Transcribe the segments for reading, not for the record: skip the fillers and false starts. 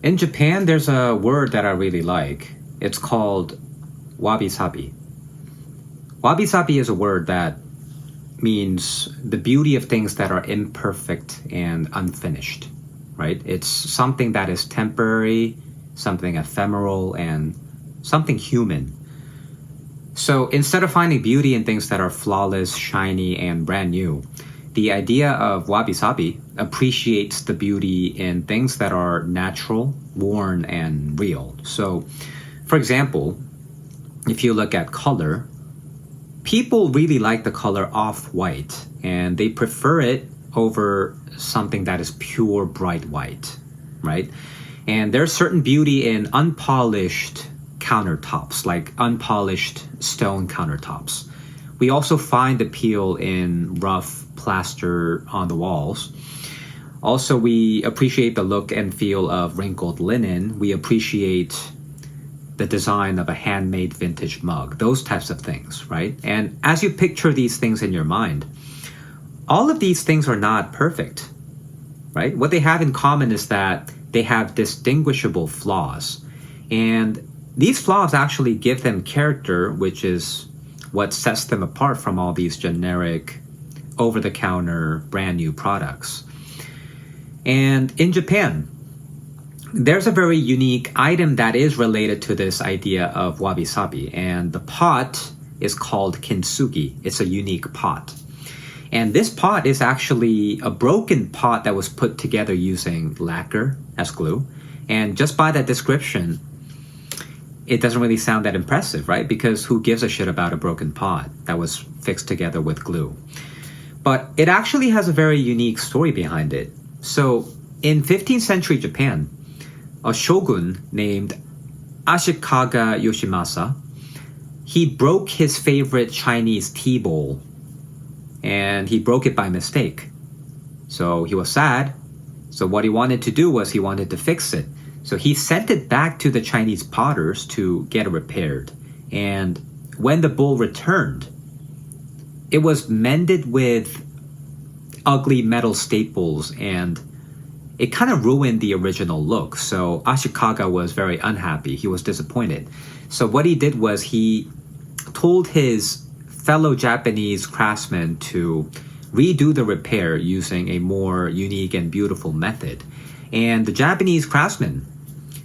In Japan, there's a word that I really like. It's called wabi-sabi. Wabi-sabi is a word that means the beauty of things that are imperfect and unfinished, right? It's something that is temporary, something ephemeral, and something human. So instead of finding beauty in things that are flawless, shiny, and brand new, the idea of wabi-sabi appreciates the beauty in things that are natural, worn, and real. So, for example, if you look at color, people really like the color off-white, and they prefer it over something that is pure bright white, right? And there's certain beauty in unpolished countertops, like unpolished stone countertops. We also find appeal in rough plaster on the walls. Also, we appreciate the look and feel of wrinkled linen. We appreciate the design of a handmade vintage mug, those types of things, right? And as you picture these things in your mind, all of these things are not perfect, right? What they have in common is that they have distinguishable flaws. And these flaws actually give them character, which is what sets them apart from all these generic, over-the-counter, brand new products. And in Japan, there's a very unique item that is related to this idea of wabi-sabi, and the pot is called kintsugi. It's a unique pot. And this pot is actually a broken pot that was put together using lacquer as glue. And just by that description, it doesn't really sound that impressive, right? Because who gives a shit about a broken pot that was fixed together with glue? But it actually has a very unique story behind it. So in 15th century Japan, a shogun named Ashikaga Yoshimasa, he broke his favorite Chinese tea bowl, and he broke it by mistake. So he was sad. So what he wanted to do was he wanted to fix it. So he sent it back to the Chinese potters to get it repaired. And when the bowl returned, it was mended with ugly metal staples, and it kind of ruined the original look. So Ashikaga was very unhappy. He was disappointed. So what he did was he told his fellow Japanese craftsmen to redo the repair using a more unique and beautiful method. And the Japanese craftsmen,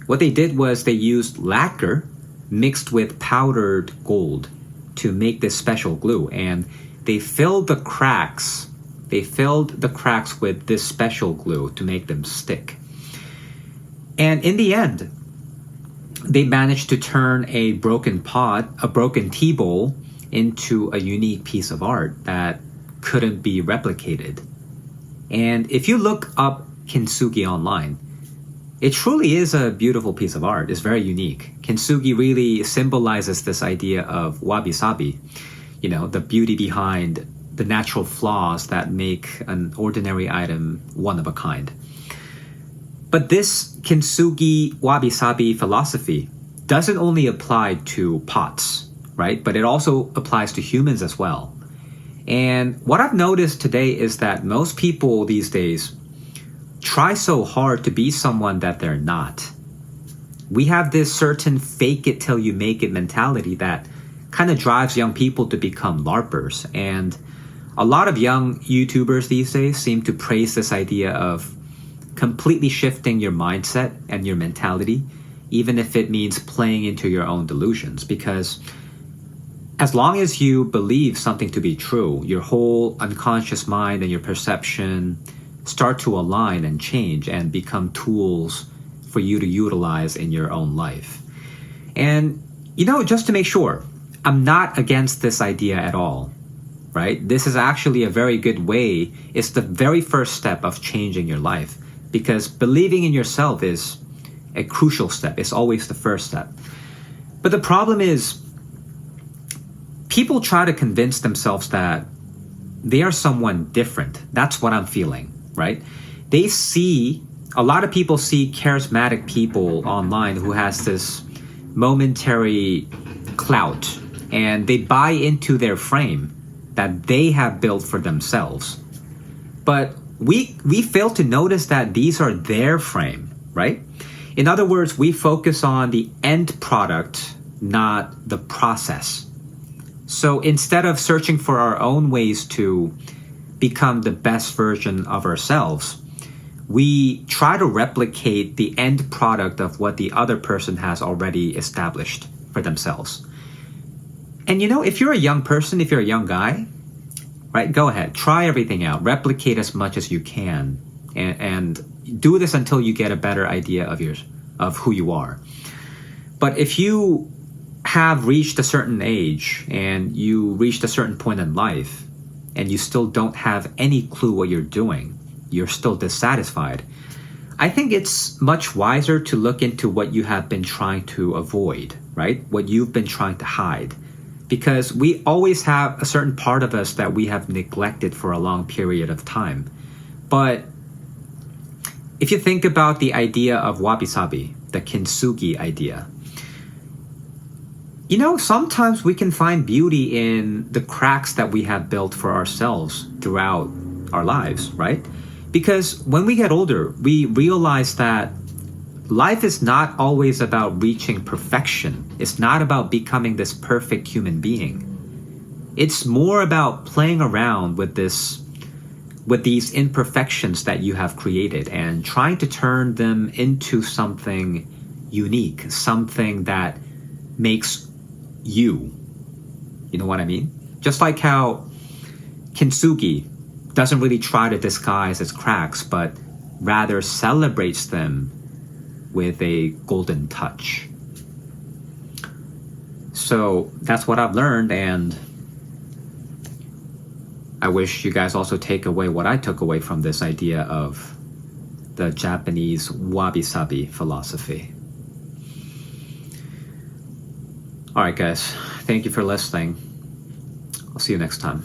what they did was they used lacquer mixed with powdered gold to make this special glue. And they filled the cracks with this special glue to make them stick. And in the end, they managed to turn a broken pot, a broken tea bowl, into a unique piece of art that couldn't be replicated. And if you look up kintsugi online, it truly is a beautiful piece of art. It's very unique. Kintsugi really symbolizes this idea of wabi-sabi, you know, the beauty behind the natural flaws that make an ordinary item one of a kind. But this kintsugi wabi-sabi philosophy doesn't only apply to pots, right? But it also applies to humans as well. And what I've noticed today is that most people these days try so hard to be someone that they're not. We have this certain fake it till you make it mentality that kind of drives young people to become LARPers. And a lot of young YouTubers these days seem to praise this idea of completely shifting your mindset and your mentality, even if it means playing into your own delusions. Because as long as you believe something to be true, your whole unconscious mind and your perception start to align and change and become tools for you to utilize in your own life. And, you know, just to make sure, I'm not against this idea at all, right? This is actually a very good way. It's the very first step of changing your life, because believing in yourself is a crucial step. It's always the first step. But the problem is, people try to convince themselves that they are someone different. That's what I'm feeling, right? A lot of people see charismatic people online who has this momentary clout, and they buy into their frame that they have built for themselves. But we fail to notice that these are their frame, right? In other words, we focus on the end product, not the process. So instead of searching for our own ways to become the best version of ourselves, we try to replicate the end product of what the other person has already established for themselves. And if you're a young person, if you're a young guy, right, go ahead, try everything out, replicate as much as you can, and do this until you get a better idea of who you are. But if you have reached a certain age and you reached a certain point in life and you still don't have any clue what you're doing, you're still dissatisfied, I think it's much wiser to look into what you have been trying to avoid, right? What you've been trying to hide. Because we always have a certain part of us that we have neglected for a long period of time. But if you think about the idea of wabi-sabi, the kintsugi idea, sometimes we can find beauty in the cracks that we have built for ourselves throughout our lives, right? Because when we get older, we realize that life is not always about reaching perfection. It's not about becoming this perfect human being. It's more about playing around with these imperfections that you have created and trying to turn them into something unique, something that makes you. You know what I mean? Just like how kintsugi doesn't really try to disguise its cracks, but rather celebrates them with a golden touch. So that's what I've learned, and I wish you guys also take away what I took away from this idea of the Japanese wabi-sabi philosophy. All right, guys. Thank you for listening. I'll see you next time.